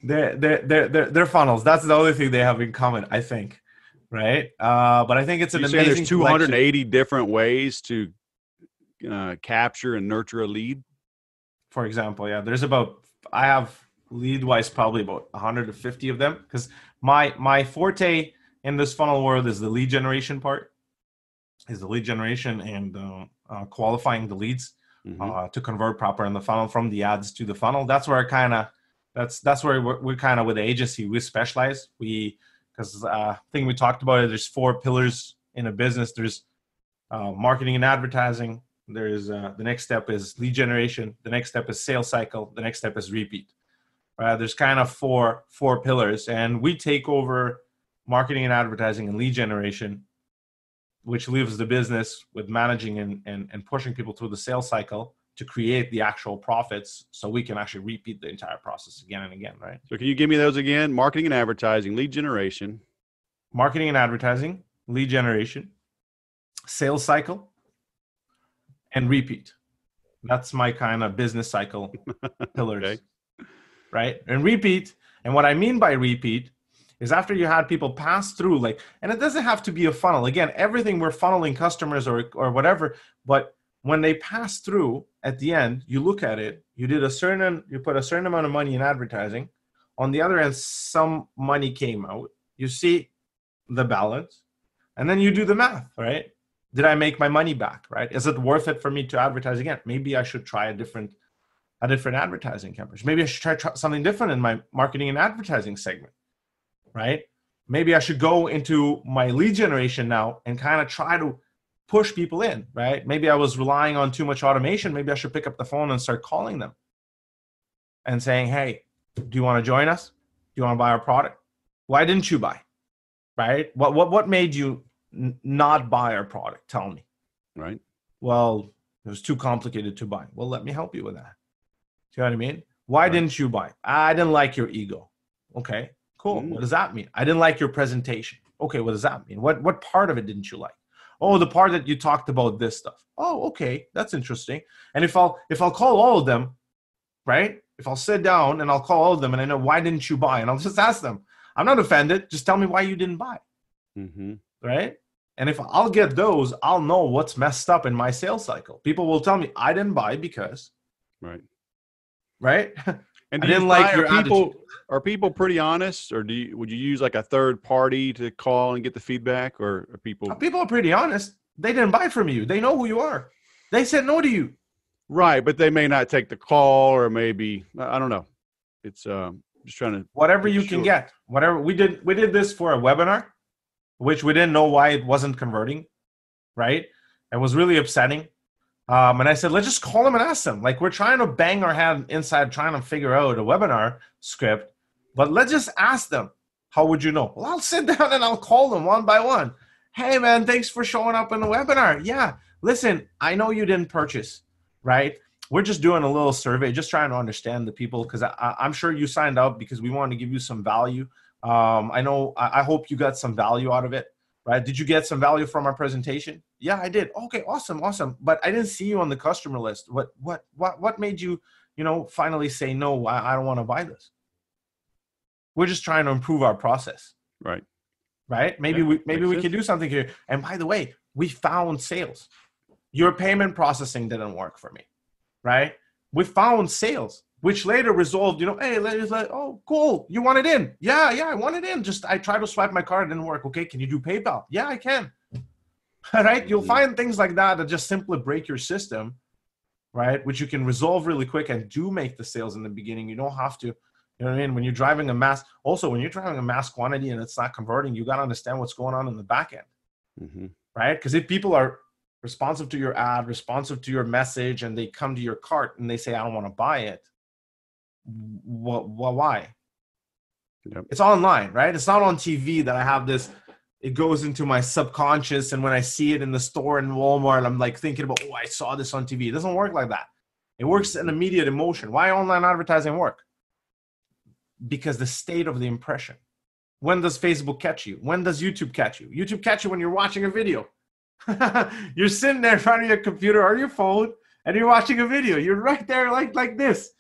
they're funnels. That's the only thing they have in common, I think. Right. But I think it's an amazing. There's 280 different ways to capture and nurture a lead. For example, yeah, I have lead-wise probably about 150 of them, because my forte in this funnel world is the lead generation part, and qualifying the leads to convert proper in the funnel from the ads to the funnel. That's where that's where we're kind of with the agency. We specialize. Because I think we talked about it. There's 4 pillars in a business. There's marketing and advertising. There's the next step is lead generation. The next step is sales cycle. The next step is repeat. There's kind of four pillars, and we take over marketing and advertising and lead generation, which leaves the business with managing and pushing people through the sales cycle to create the actual profits, so we can actually repeat the entire process again and again, right? So can you give me those again? Marketing and advertising, lead generation. Marketing and advertising, lead generation, sales cycle, and repeat. That's my kind of business cycle pillars. Okay. Right? And repeat, and what I mean by repeat is after you had people pass through, and it doesn't have to be a funnel. Again, everything we're funneling customers or whatever, but when they pass through at the end, you look at it, you put a certain amount of money in advertising. On the other end, some money came out. You see the balance, and then you do the math, right? Did I make my money back, right? Is it worth it for me to advertise again? Maybe I should try a different advertising campaign. Maybe I should try something different in my marketing and advertising segment, right? Maybe I should go into my lead generation now and kind of try to push people in, right? Maybe I was relying on too much automation. Maybe I should pick up the phone and start calling them and saying, hey, do you want to join us? Do you want to buy our product? Why didn't you buy? Right? What made you not buy our product? Tell me. Right. Well, it was too complicated to buy. Well, let me help you with that. Do you know what I mean? Why didn't you buy? I didn't like your ego. Okay, cool. What does that mean? I didn't like your presentation. Okay, what does that mean? What part of it didn't you like? Oh, the part that you talked about this stuff. Oh, okay, that's interesting. And if I'll call all of them, right? If I'll sit down and I'll call all of them and I know, why didn't you buy? And I'll just ask them. I'm not offended. Just tell me why you didn't buy. Right? And if I'll get those, I'll know what's messed up in my sales cycle. People will tell me, I didn't buy because. Right? And I didn't like your attitude. Are people pretty honest, or would you use like a third party to call and get the feedback, or are people? People are pretty honest. They didn't buy from you. They know who you are. They said no to you. Right, but they may not take the call, or maybe I don't know. It's just trying to whatever you can get. Whatever we did this for a webinar, which we didn't know why it wasn't converting. Right, it was really upsetting. And I said, let's just call them and ask them. Like, we're trying to bang our head inside trying to figure out a webinar script, but let's just ask them, how would you know? Well, I'll sit down and I'll call them one by one. Hey, man, thanks for showing up in the webinar. Yeah, listen, I know you didn't purchase, right? We're just doing a little survey, just trying to understand the people, because I'm sure you signed up because we wanted to give you some value. I hope you got some value out of it. Right? Did you get some value from our presentation? Yeah, I did. Okay, awesome. But I didn't see you on the customer list. What made you, finally say no? I don't want to buy this. We're just trying to improve our process. Right. Maybe we can do something here. And by the way, we found sales. Your payment processing didn't work for me. Right? We found sales, which later resolved, hey, ladies, like, oh, cool. You want it in? Yeah, I want it in. Just, I tried to swipe my card, it didn't work. Okay, can you do PayPal? Yeah, I can. Right? You'll find things like that just simply break your system, right? Which you can resolve really quick and do make the sales in the beginning. You don't have to You know what I mean? When you're driving a mass, also when you're driving a mass quantity and it's not converting, you got to understand what's going on in the back end, right? Because if people are responsive to your ad, responsive to your message, and they come to your cart and they say, I don't want to buy it, why? Yep. It's online, right? It's not on TV that I have this. It goes into my subconscious, and when I see it in the store in Walmart, I'm like thinking about, oh, I saw this on TV. It doesn't work like that. It works in immediate emotion. Why online advertising work? Because the state of the impression. When does Facebook catch you? When does YouTube catch you? YouTube catch you when you're watching a video. You're sitting there in front of your computer or your phone, and you're watching a video. You're right there like this.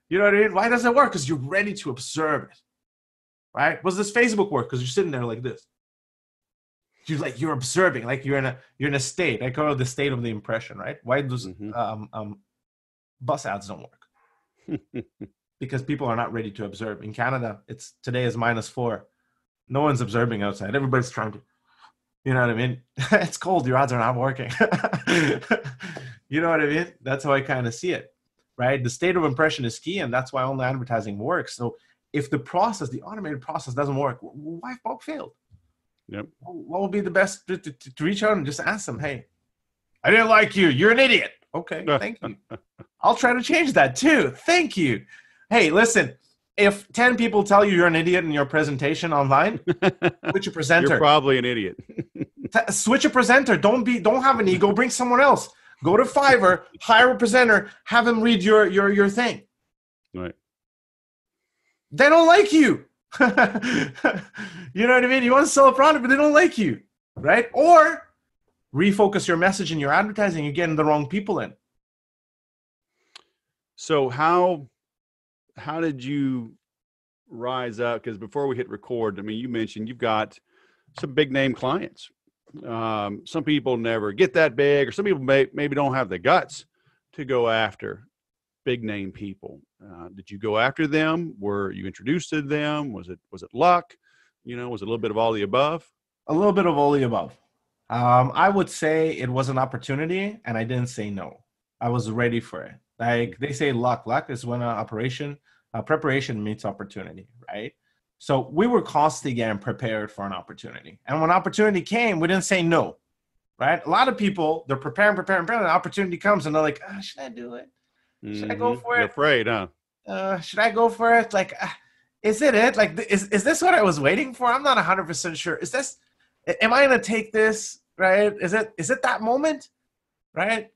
You know what I mean? Why does it work? Because you're ready to observe it. Right? Does this Facebook work? Because you're sitting there like this. You're observing, like you're in a state. I call it the state of the impression, right? Why does bus ads don't work? Because people are not ready to observe. In Canada, today is -4. No one's observing outside. Everybody's trying to, you know what I mean? It's cold. Your ads are not working. You know what I mean? That's how I kind of see it, right? The state of impression is key, and that's why online advertising works. So if the automated process doesn't work, why failed? Yep. What would be the best to reach out and just ask them, hey, I didn't like you. You're an idiot. Okay, thank you. I'll try to change that too. Thank you. Hey, listen, if 10 people tell you you're an idiot in your presentation online, switch a presenter. You're probably an idiot. Switch a presenter. Don't have an ego. Bring someone else. Go to Fiverr, hire a presenter, have him read your thing. Right. They don't like you. You know what I mean? You want to sell a product, but they don't like you, right? Or refocus your message and your advertising. You're getting the wrong people in. So how did you rise up? Because before we hit record, I mean, you mentioned you've got some big name clients. Some people never get that big, or some people maybe don't have the guts to go after big name people. Did you go after them? Were you introduced to them? Was it luck? Was it a little bit of all the above? A little bit of all the above. I would say it was an opportunity, and I didn't say no. I was ready for it. Like they say, luck is when preparation meets opportunity, right? So we were constantly getting prepared for an opportunity. And when opportunity came, we didn't say no, right? A lot of people, they're preparing, and the opportunity comes, and they're like, should I do it? Should I go for it? You're afraid, huh? Should I go for it? Like, is it? Like, is this what I was waiting for? I'm not 100% sure. Am I going to take this, right? Is it that moment, right?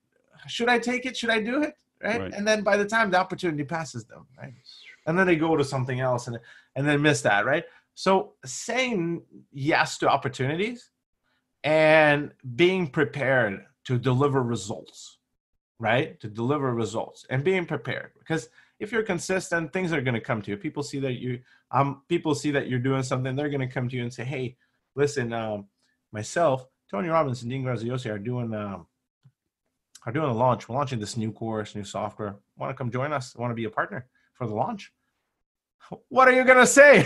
Should I take it? Should I do it? Right? And then by the time the opportunity passes them, right? And then they go to something else and then miss that, right? So saying yes to opportunities and being prepared to deliver results, right? To deliver results and being prepared, because if you're consistent, things are going to come to you. People see that you're doing something. They're going to come to you and say, hey, listen, myself, Tony Robbins, and Dean Graziosi are doing a launch. We're launching this new course, new software. Want to come join us? Want to be a partner for the launch? What are you going to say?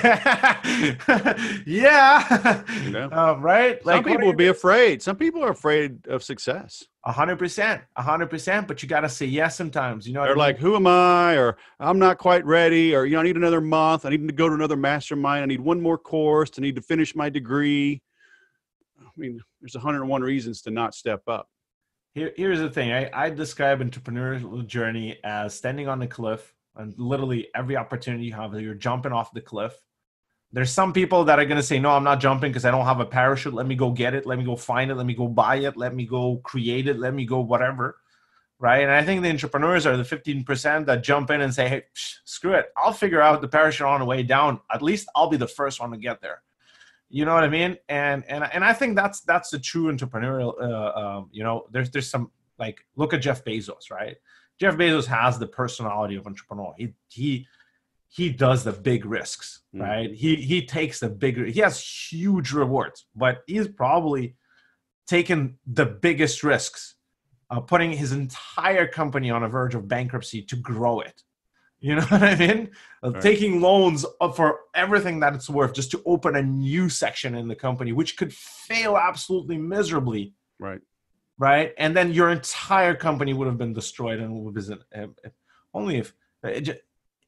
Yeah. Right? Some people would be afraid. Some people are afraid of success. 100%. But you got to say yes sometimes. They're like, who am I? Or I'm not quite ready. Or, I need another month. I need to go to another mastermind. I need one more course. I need to finish my degree. I mean, there's 101 reasons to not step up. Here's the thing. I describe entrepreneurial journey as standing on the cliff, and literally every opportunity you have, you're jumping off the cliff. There's some people that are going to say, no, I'm not jumping because I don't have a parachute. Let me go get it. Let me go find it. Let me go buy it. Let me go create it. Let me go whatever. Right. And I think the entrepreneurs are the 15% that jump in and say, hey, screw it. I'll figure out the parachute on the way down. At least I'll be the first one to get there. You know what I mean? And I think that's the true entrepreneurial, there's some, like, look at Jeff Bezos, right? Jeff Bezos has the personality of entrepreneur. He does the big risks, right? He takes the bigger, he has huge rewards, but he's probably taken the biggest risks, putting his entire company on the verge of bankruptcy to grow it. You know what I mean? Right. Taking loans for everything that it's worth just to open a new section in the company, which could fail absolutely miserably. Right. Right. And then your entire company would have been destroyed, and only if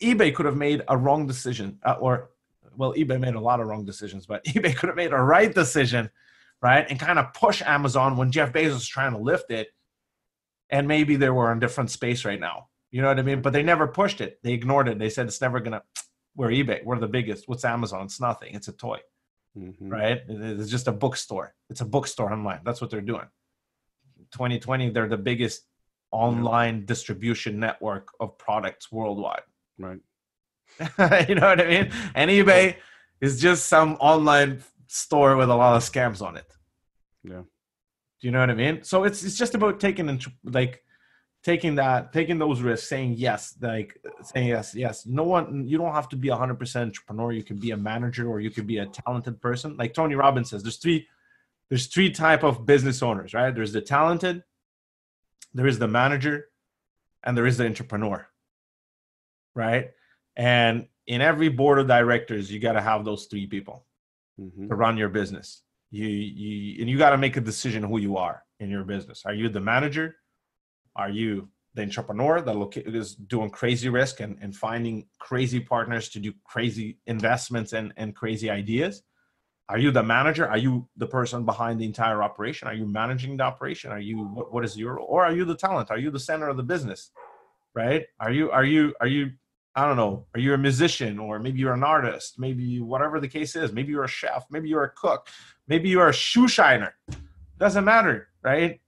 eBay could have made a wrong decision, eBay made a lot of wrong decisions, but eBay could have made a right decision, right? And kind of push Amazon when Jeff Bezos was trying to lift it. And maybe they were in a different space right now. You know what I mean? But they never pushed it. They ignored it. They said, it's never going to, we're eBay. We're the biggest. What's Amazon? It's nothing. It's a toy, right? It's just a bookstore. It's a bookstore online. That's what they're doing. 2020, they're the biggest online distribution network of products worldwide. Right. You know what I mean? And eBay is just some online store with a lot of scams on it. Yeah. Do you know what I mean? So it's just about taking those risks, saying yes, saying yes. No one, you don't have to be 100% entrepreneur. You can be a manager, or you can be a talented person. Like Tony Robbins says, there's three type of business owners, right? There's the talented, there is the manager, and there is the entrepreneur, right? And in every board of directors, you got to have those three people to run your business. You got to make a decision who you are in your business. Are you the manager? Are you the entrepreneur that is doing crazy risk and finding crazy partners to do crazy investments and crazy ideas? Are you the manager? Are you the person behind the entire operation? Are you managing the operation? Are you, what is your role? Or are you the talent? Are you the center of the business, right? Are you, I don't know, are you a musician, or maybe you're an artist, maybe whatever the case is, maybe you're a chef, maybe you're a cook, maybe you're a shoe shiner. Doesn't matter, right?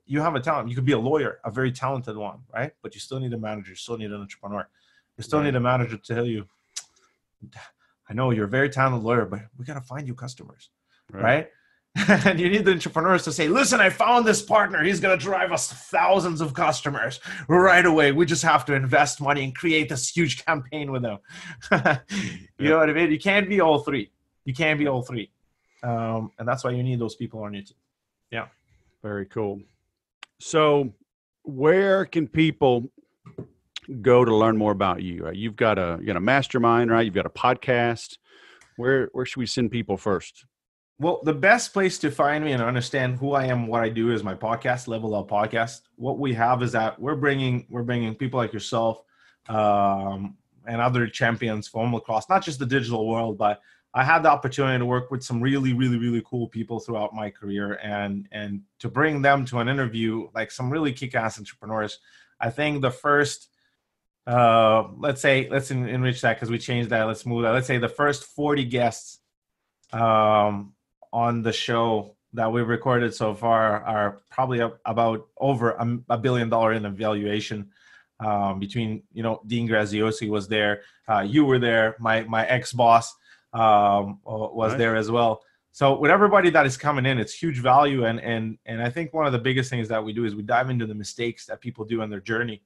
You have a talent. You could be a lawyer, a very talented one, right? But you still need a manager. You still need an entrepreneur. You still need a manager to tell you, I know you're a very talented lawyer, but we got to find you customers, right? And you need the entrepreneurs to say, listen, I found this partner. He's going to drive us thousands of customers right away. We just have to invest money and create this huge campaign with them. You know what I mean? You can't be all three. You can't be all three. And that's why you need those people on your team. Yeah. Very cool. So where can people go to learn more about you? Right? You've got a mastermind, right? You've got a podcast. Where should we send people first? Well, the best place to find me and understand who I am, what I do, is my podcast, Level Up Podcast. What we have is that we're bringing people like yourself and other champions from lacrosse, not just the digital world, but I had the opportunity to work with some really, really, really cool people throughout my career, and to bring them to an interview, like some really kick-ass entrepreneurs. I think the first, let's enrich that because we changed that. Let's move that. Let's say the first 40 guests on the show that we've recorded so far are probably about over $1 billion in evaluation. Between, Dean Graziosi was there, you were there, my ex-boss was there as well. So with everybody that is coming in, it's huge value. And I think one of the biggest things that we do is we dive into the mistakes that people do on their journey,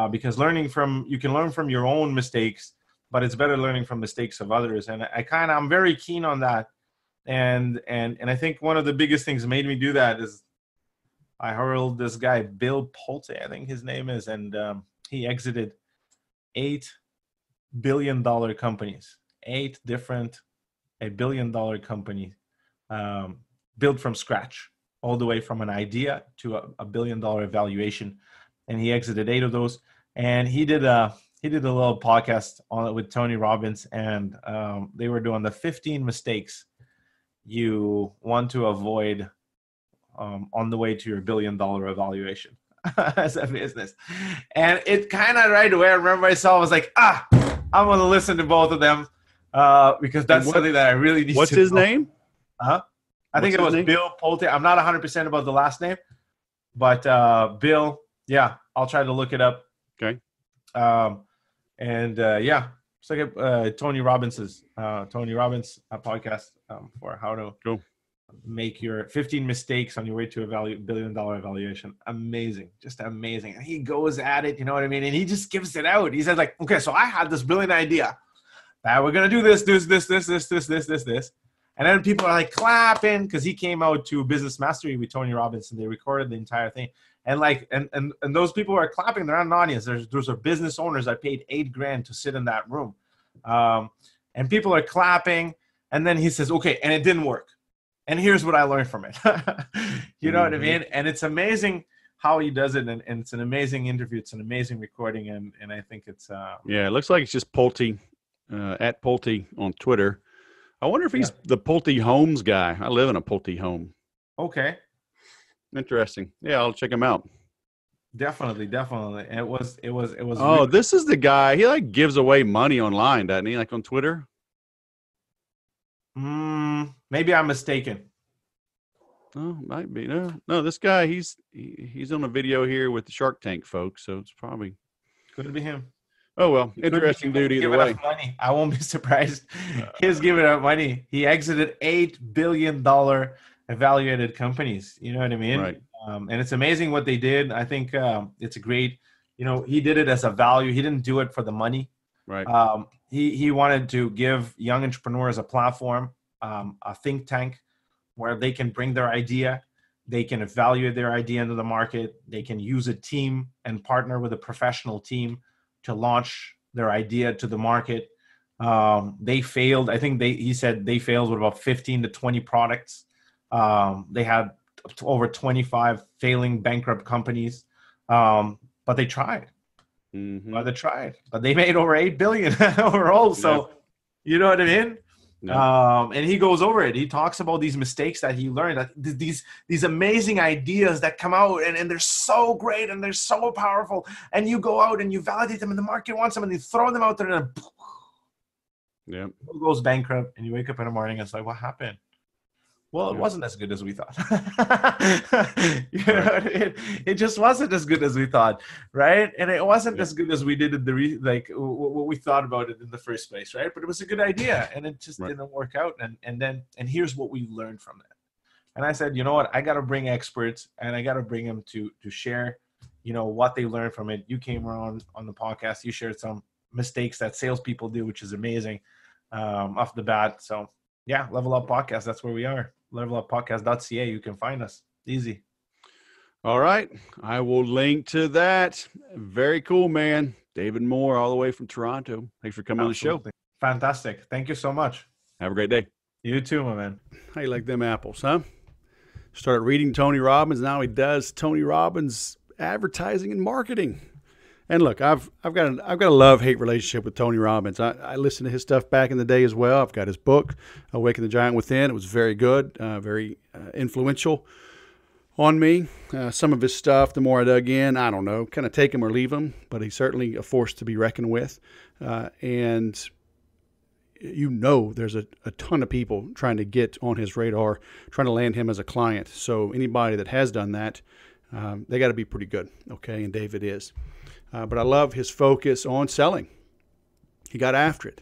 because you can learn from your own mistakes, but it's better learning from mistakes of others. And I'm very keen on that. And I think one of the biggest things that made me do that is I hurled this guy, Bill Pulte, I think his name is, and he exited 8 billion-dollar companies, 8 different $1 billion company, built from scratch, all the way from an idea to a $1 billion valuation. And he exited 8 of those. And he did a little podcast on it with Tony Robbins, and they were doing the 15 mistakes you want to avoid on the way to your $1 billion evaluation as a business. And it kind of right away, I remember myself, I was like, I'm going to listen to both of them because that's something that I really need to know. What's his name? I think it was Bill Pulte. I'm not 100% about the last name, but Bill, yeah, I'll try to look it up. Okay. Yeah. It's like Tony Robbins podcast for how to make your 15 mistakes on your way to a $1 billion evaluation. Amazing. Just amazing. And he goes at it, you know what I mean? And he just gives it out. He says like, okay, so I had this brilliant idea that we're going to do this. And then people are like clapping because he came out to Business Mastery with Tony Robbins and they recorded the entire thing. And like, and those people are clapping. They're not an audience. Those are business owners that paid $8,000 to sit in that room. And people are clapping. And then he says, okay, and it didn't work. And here's what I learned from it. You know what I mean? And it's amazing how he does it, and it's an amazing interview. It's an amazing recording, and I think it's yeah, it looks like it's just Pulte, at Pulte on Twitter. I wonder if he's the Pulte Homes guy. I live in a Pulte home. okay. Interesting. Yeah, I'll check him out. Definitely. It was Oh, really, this is the guy. He like gives away money online, doesn't he? Like on Twitter. maybe I'm mistaken. Oh, might be. No. This guy, he's on a video here with the Shark Tank folks, so it's probably. Could be him. Oh well, He could interesting be dude either giving way. us money. I won't be surprised. He's giving out money. He exited $8 billion evaluated companies. You know what I mean? Right. And it's amazing what they did. I think it's a great. He did it as a value. He didn't do it for the money. Right. He wanted to give young entrepreneurs a platform, a think tank, where they can bring their idea, they can evaluate their idea into the market, they can use a team and partner with a professional team to launch their idea to the market. They failed. I think he said they failed with about 15 to 20 products. They had over 25 failing bankrupt companies, but they tried. Mm-hmm. But they made over 8 billion overall. So, you know what I mean? No. And he goes over it. He talks about these mistakes that he learned, that these amazing ideas that come out and they're so great and they're so powerful. And you go out and you validate them and the market wants them and you throw them out there and then it goes bankrupt. And you wake up in the morning and it's like, what happened? Well, it wasn't as good as we thought. You know what I mean? It just wasn't as good as we thought, right? And it wasn't as good as we did in what we thought about it in the first place, right? But it was a good idea, and it just didn't work out. And here's what we learned from it. And I said, you know what? I got to bring experts, and I got to bring them to share, what they learned from it. You came around on the podcast. You shared some mistakes that salespeople do, which is amazing off the bat. So yeah, Level Up Podcast. That's where we are. leveluppodcast.ca. You can find us. Easy. All right. I will link to that. Very cool, man. David Moore, all the way from Toronto. Thanks for coming on the show. Fantastic. Thank you so much. Have a great day. You too, my man. How you like them apples, huh? Started reading Tony Robbins. Now he does Tony Robbins advertising and marketing. And look, I've got a love-hate relationship with Tony Robbins. I listened to his stuff back in the day as well. I've got his book, Awaken the Giant Within. It was very good, very influential on me. Some of his stuff, the more I dug in, I don't know, kind of take him or leave him, but he's certainly a force to be reckoned with. And there's a ton of people trying to get on his radar, trying to land him as a client. So anybody that has done that, they got to be pretty good, okay? And David is. But I love his focus on selling. He got after it.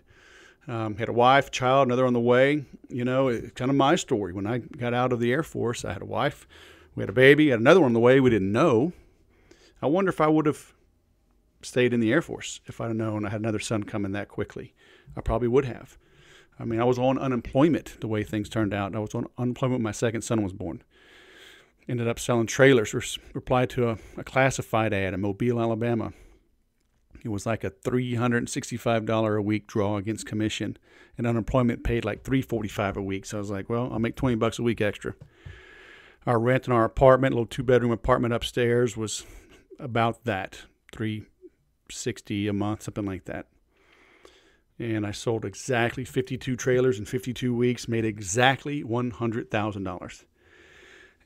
Had a wife, child, another on the way. It's kind of my story. When I got out of the Air Force, I had a wife. We had a baby. Had another one on the way we didn't know. I wonder if I would have stayed in the Air Force if I'd have known I had another son coming that quickly. I probably would have. I mean, I was on unemployment the way things turned out. I was on unemployment when my second son was born. Ended up selling trailers. Replied to a classified ad in Mobile, Alabama. It was like a $365 a week draw against commission, and unemployment paid like $345 a week. So I was like, well, I'll make $20 a week extra. Our rent in our apartment, a little 2-bedroom apartment upstairs, was about that, $360 a month, something like that. And I sold exactly 52 trailers in 52 weeks, made exactly $100,000.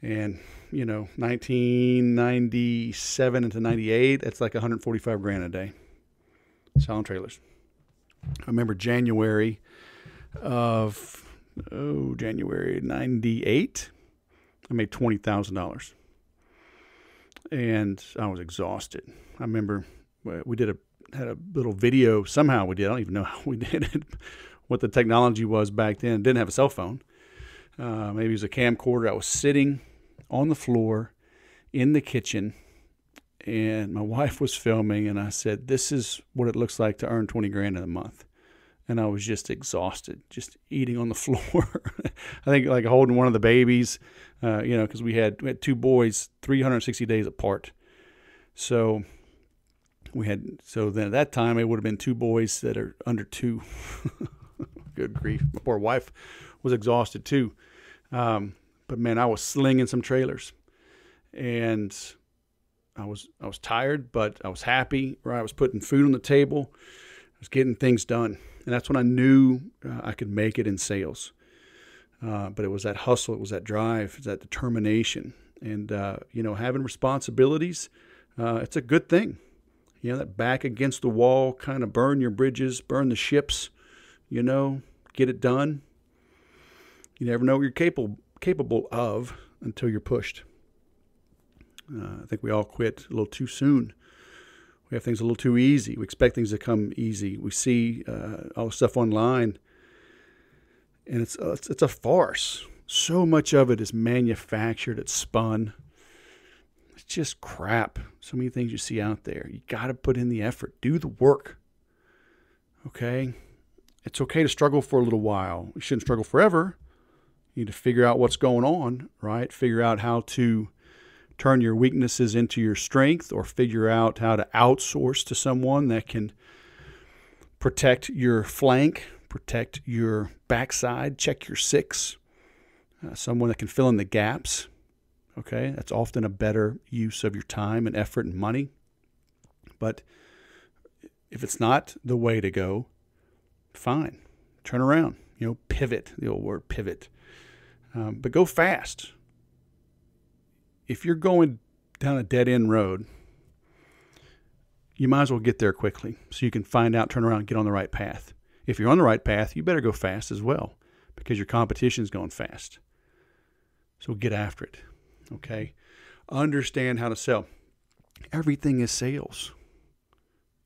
And 1997 into 98, that's like $145,000 a day selling trailers. I remember January 98, I made $20,000, and I was exhausted. I remember we had a little video. Somehow we did. I don't even know how we did it. What the technology was back then. Didn't have a cell phone. Maybe it was a camcorder. I was sitting on the floor in the kitchen, and my wife was filming, and I said, this is what it looks like to earn $20,000 in a month. And I was just exhausted, just eating on the floor. I think like holding one of the babies, because we had 2 boys, 360 days apart. So then at that time, it would have been 2 boys that are under 2. Good grief. My poor wife was exhausted too. But man, I was slinging some trailers, and I was tired, but I was happy, right? I was putting food on the table. I was getting things done. And that's when I knew I could make it in sales. But it was that hustle. It was that drive. It was that determination. And, having responsibilities, it's a good thing. That back against the wall, kind of burn your bridges, burn the ships, get it done. You never know what you're capable of until you're pushed. I think we all quit a little too soon. We have things a little too easy. We expect things to come easy. We see all the stuff online, and it's a farce. So much of it is manufactured. It's spun. It's just crap. So many things you see out there. You got to put in the effort. Do the work. Okay? It's okay to struggle for a little while. You shouldn't struggle forever. You need to figure out what's going on, right? Figure out how to turn your weaknesses into your strength, or figure out how to outsource to someone that can protect your flank, protect your backside, check your six, someone that can fill in the gaps. Okay, that's often a better use of your time and effort and money. But if it's not the way to go, fine. Turn around. Pivot, the old word pivot. But go fast. If you're going down a dead-end road, you might as well get there quickly so you can find out, turn around, and get on the right path. If you're on the right path, you better go fast as well because your competition is going fast. So get after it, okay? Understand how to sell. Everything is sales.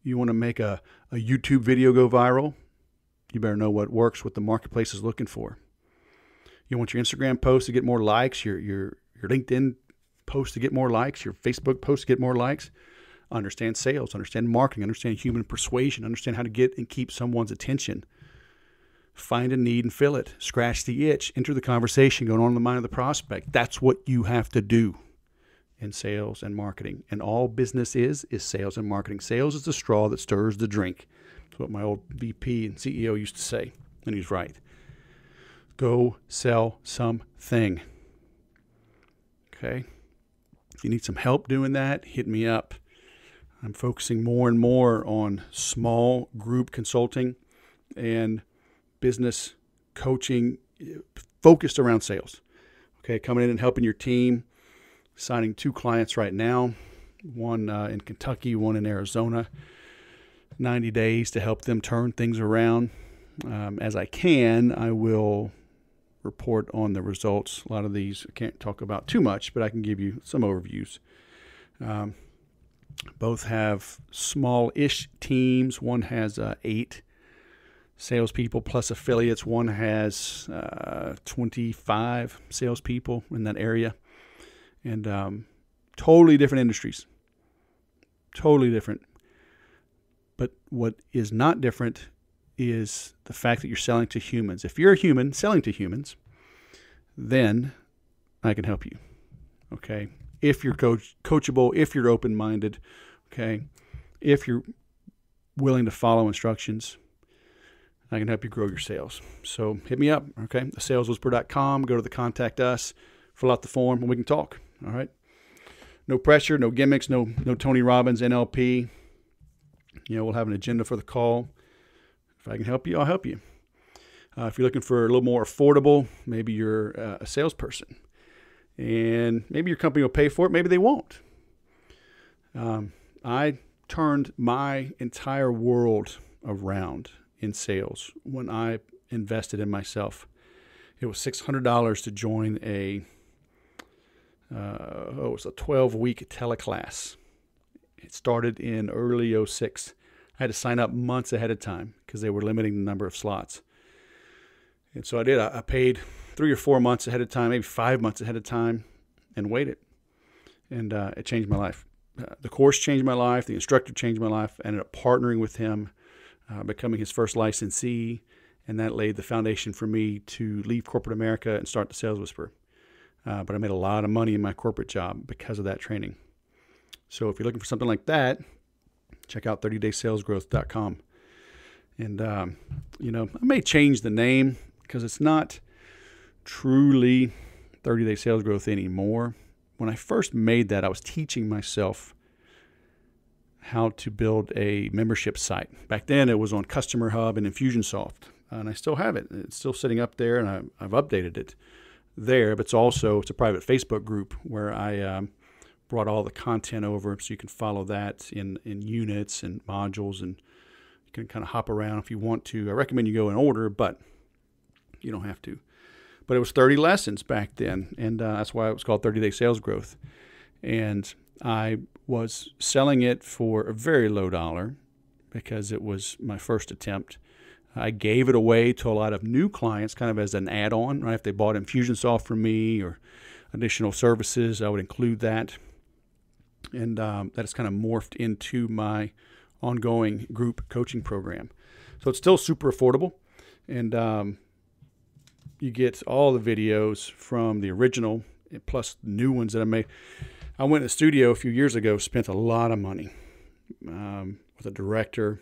You want to make a YouTube video go viral? You better know what works, what the marketplace is looking for. You want your Instagram post to get more likes, your LinkedIn post to get more likes, your Facebook post to get more likes. Understand sales, understand marketing, understand human persuasion, understand how to get and keep someone's attention. Find a need and fill it. Scratch the itch. Enter the conversation going on in the mind of the prospect. That's what you have to do in sales and marketing. And all business is sales and marketing. Sales is the straw that stirs the drink. That's what my old VP and CEO used to say, and he's right. Go sell something. Okay? If you need some help doing that, hit me up. I'm focusing more and more on small group consulting and business coaching focused around sales. Okay, coming in and helping your team. Signing 2 clients right now, one in Kentucky, one in Arizona. 90 days to help them turn things around. As I can, I will report on the results. A lot of these I can't talk about too much, but I can give you some overviews. Both have small-ish teams. One has 8 salespeople plus affiliates. One has 25 salespeople in that area. And totally different industries. Totally different. But what is not different is the fact that you're selling to humans. If you're a human selling to humans, then I can help you. Okay? If you're coachable, if you're open-minded, okay? If you're willing to follow instructions, I can help you grow your sales. So hit me up, okay? thesaleswhisperer.com. Go to the Contact Us, fill out the form, and we can talk, all right? No pressure, no gimmicks, no Tony Robbins, NLP. We'll have an agenda for the call. If I can help you, I'll help you. If you're looking for a little more affordable, maybe you're a salesperson. And maybe your company will pay for it. Maybe they won't. I turned my entire world around in sales when I invested in myself. It was $600 to join it was a 12-week teleclass. It started in early 06. I had to sign up months ahead of time because they were limiting the number of slots. And so I did. I paid 3 or 4 months ahead of time, maybe 5 months ahead of time, and waited. And it changed my life. The course changed my life. The instructor changed my life. I ended up partnering with him, becoming his first licensee, and that laid the foundation for me to leave corporate America and start the Sales Whisperer. But I made a lot of money in my corporate job because of that training. So if you're looking for something like that, check out 30daysalesgrowth.com. And, I may change the name because it's not truly 30-day sales growth anymore. When I first made that, I was teaching myself how to build a membership site. Back then it was on Customer Hub and Infusionsoft, and I still have it. It's still sitting up there, and I've updated it there, but it's a private Facebook group where I brought all the content over so you can follow that in units and modules, and you can kind of hop around if you want to. I recommend you go in order, but you don't have to. But it was 30 lessons back then, and that's why it was called 30-Day Sales Growth. And I was selling it for a very low dollar because it was my first attempt. I gave it away to a lot of new clients kind of as an add-on, right? If they bought Infusionsoft from me or additional services, I would include that. And that has kind of morphed into my ongoing group coaching program. So it's still super affordable. And you get all the videos from the original plus new ones that I made. I went to the studio a few years ago, spent a lot of money with a director,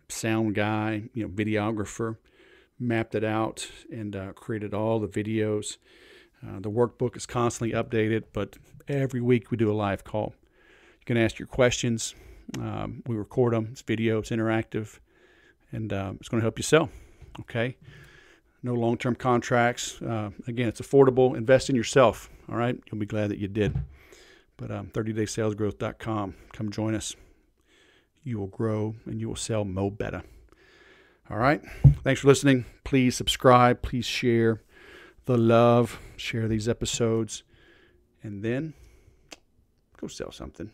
sound guy, videographer, mapped it out and created all the videos. The workbook is constantly updated, but every week we do a live call. You can ask your questions. We record them. It's video. It's interactive. And it's going to help you sell. Okay? No long-term contracts. Again, it's affordable. Invest in yourself. All right? You'll be glad that you did. But 30daysalesgrowth.com. Come join us. You will grow and you will sell mo better. All right? Thanks for listening. Please subscribe. Please share the love. Share these episodes. And then go sell something.